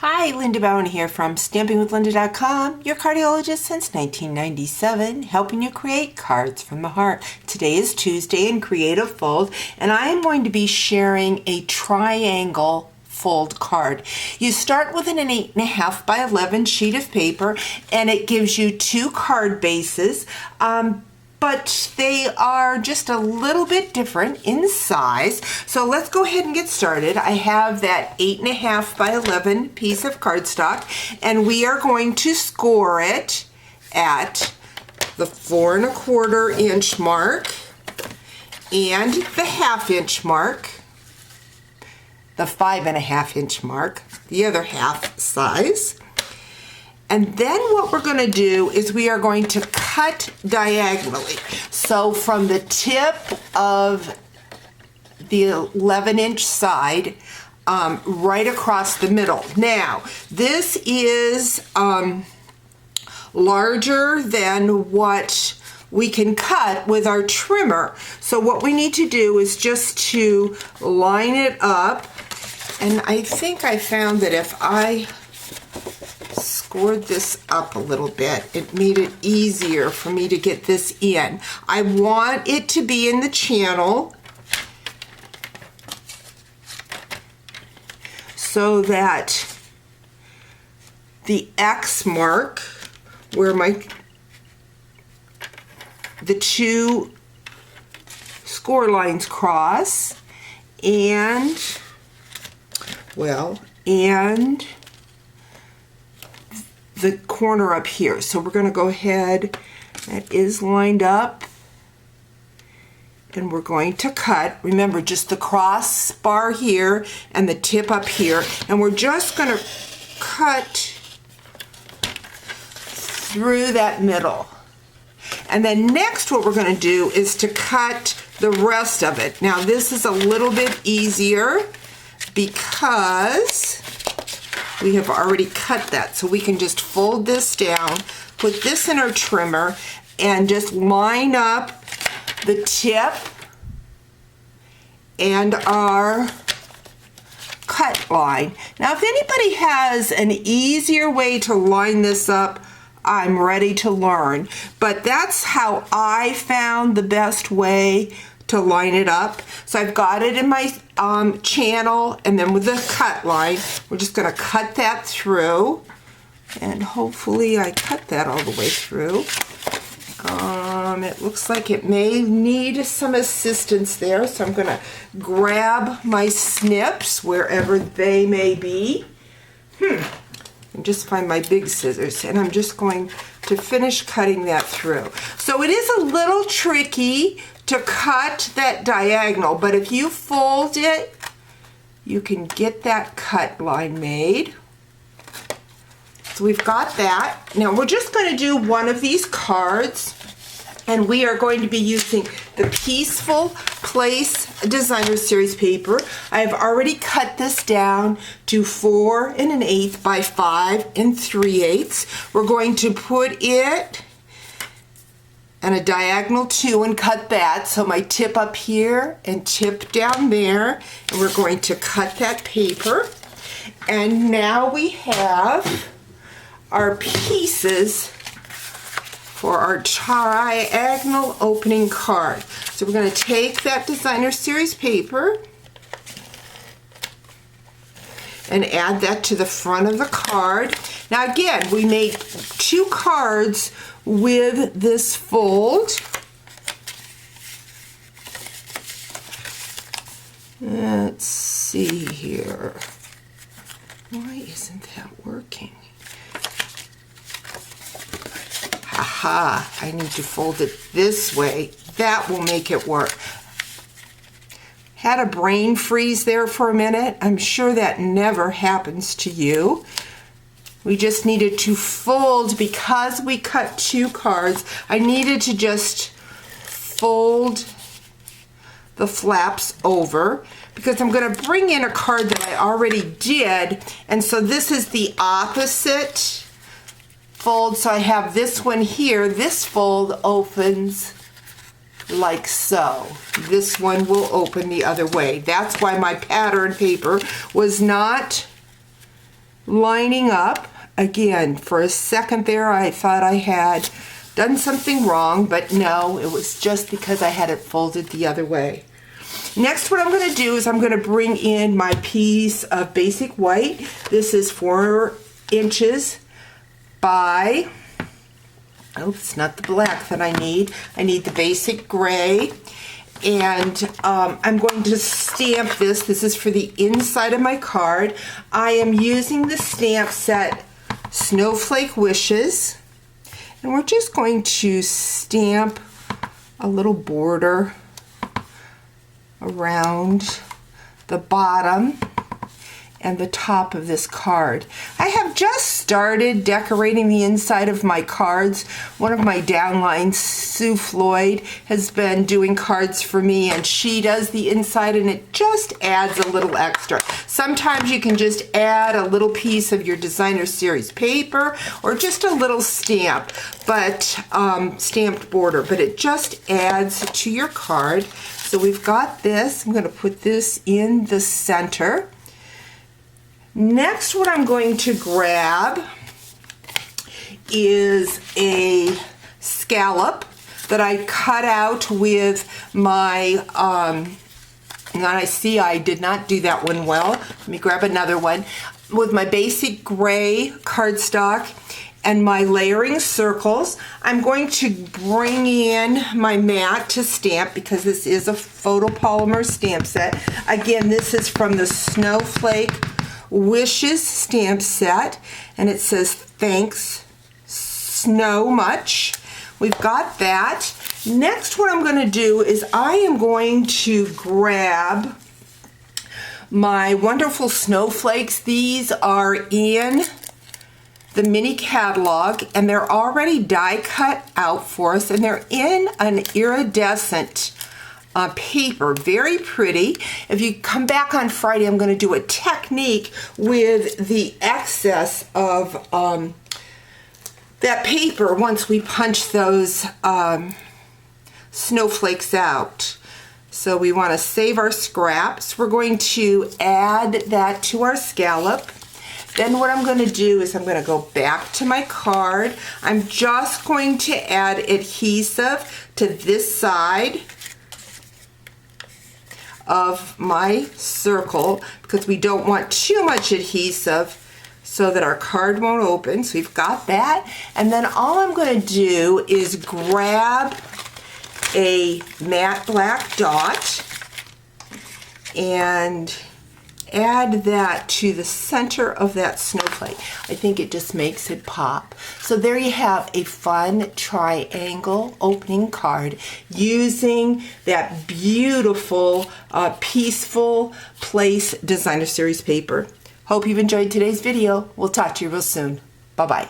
Hi, Linda Bowen here from StampingWithLinda.com, your cardiologist since 1997, helping you create cards from the heart. Today is Tuesday in Creative Fold, and I am going to be sharing a triangle fold card. You start with an 8.5 by 11 sheet of paper, and it gives you two card bases. But they are just a little bit different in size. So let's go ahead and get started. I have that 8.5 by 11 piece of cardstock, and we are going to score it at the 4 1/4 inch mark and the 1/2 inch mark, the 5 1/2 inch mark, the other half size. And then what we're going to do is we are going to cut diagonally. So from the tip of the 11-inch side right across the middle. Now, this is larger than what we can cut with our trimmer. So what we need to do is just to line it up. And I think I found that if I scored this up a little bit, it made it easier for me to get this in. I want it to be in the channel so that the X mark where the two score lines cross and the corner up here. So we're going to go ahead, that is lined up, and we're going to cut. Remember, just the cross bar here and the tip up here, and we're just going to cut through that middle. And then next what we're going to do is to cut the rest of it. Now this is a little bit easier because we have already cut that, so we can just fold this down, put this in our trimmer, and just line up the tip and our cut line. Now, if anybody has an easier way to line this up, I'm ready to learn, but that's how I found the best way to line it up. So I've got it in my channel, and then with the cut line, we're just going to cut that through, and hopefully I cut that all the way through. It looks like it may need some assistance there, so I'm going to grab my snips wherever they may be. And just find my big scissors, and I'm just going to finish cutting that through. So it is a little tricky to cut that diagonal, but if you fold it, you can get that cut line made. So we've got that. Now we're just going to do one of these cards, and we are going to be using the Peaceful Place Designer Series paper. I have already cut this down to 4 1/8 by 5 3/8. We're going to put it and a diagonal 2 and cut that. So my tip up here and tip down there, and we're going to cut that paper. And now we have our pieces for our diagonal opening card. So we're going to take that Designer Series paper and add that to the front of the card. Now again, we made two cards with this fold. Let's see here. Why isn't that working? Haha, I need to fold it this way. That will make it work. Had a brain freeze there for a minute. I'm sure that never happens to you. We just needed to fold, because we cut two cards, I needed to just fold the flaps over, because I'm going to bring in a card that I already did, and so this is the opposite fold. So I have this one here. This fold opens like so. This one will open the other way. That's why my pattern paper was not lining up. Again, for a second there, I thought I had done something wrong, but no, it was just because I had it folded the other way. Next, what I'm going to do is I'm going to bring in my piece of basic white. This is 4 inches by, oh, it's not the black that I need. I need the basic gray. And I'm going to stamp this. This is for the inside of my card. I am using the stamp set Snowflake Wishes. And we're just going to stamp a little border around the bottom and the top of this card. I have just started decorating the inside of my cards. One of my downlines, Sue Floyd, has been doing cards for me, and she does the inside, and it just adds a little extra. Sometimes you can just add a little piece of your designer series paper or just a little stamp, but stamped border, but it just adds to your card. So we've got this. I'm going to put this in the center. Next, what I'm going to grab is a scallop that I cut out with my, now I see I did not do that one well. Let me grab another one. With my basic gray cardstock and my layering circles, I'm going to bring in my mat to stamp because this is a photopolymer stamp set. Again, this is from the Snowflake Wishes stamp set, and it says thanks Snow much. We've got that. Next, what I'm going to do is I am going to grab my wonderful snowflakes. These are in the mini catalog, and they're already die cut out for us, and they're in an iridescent paper. Very pretty. If you come back on Friday, I'm going to do a technique with the excess of that paper once we punch those snowflakes out. So we want to save our scraps. We're going to add that to our scallop. Then what I'm going to do is I'm going to go back to my card. I'm just going to add adhesive to this side of my circle because we don't want too much adhesive so that our card won't open. So we've got that. And then all I'm going to do is grab a matte black dot and add that to the center of that snowflake. I think it just makes it pop. So there you have a fun triangle opening card using that beautiful Peaceful Place Designer Series paper. Hope you've enjoyed today's video. We'll talk to you real soon. Bye-bye.